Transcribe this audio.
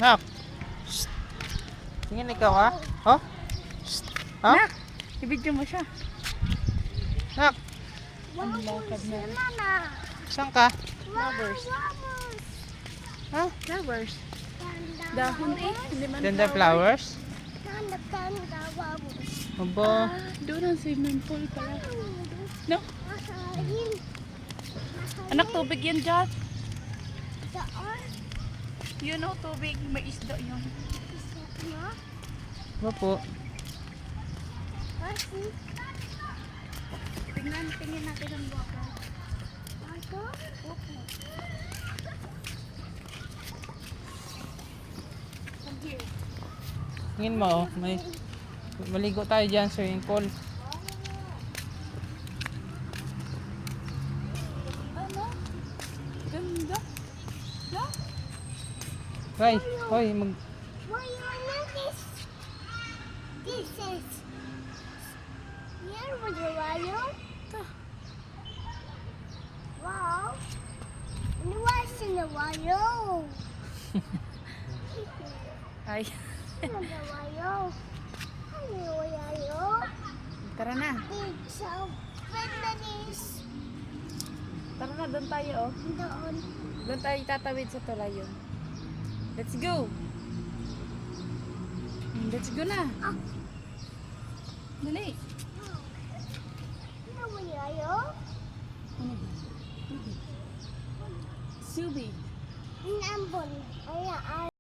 Nak. Shh. Tingin ikaw ha? Oh? Shh. Ha? Nak, i-video mo siya. Nak. Ang lakad na. Saan ka? Flowers. Ha? Flowers. Dahon eh. Hindi man Ganda flowers? Aba. Doon ang swimming pool pala. No? Anak, tubig yan dyan. You know, tubig. May isda yun. Ano po? Tingnan natin ang baka. Tingin mo oh. May maligo tayo dyan sa swimming pool. Ano? Ganda. No? Hoy, hoy, mag... Well, you know this is here with the lion. Wow. And what's in the lion? Ay. The lion. Hello, lion. Tara na. It's so finish. Tara na, doon tayo oh. Doon. Doon tayo tatawid sa tulayon. Let's go. Let's go na. Dali. Hello, lion. Subi. Nambon. Ay,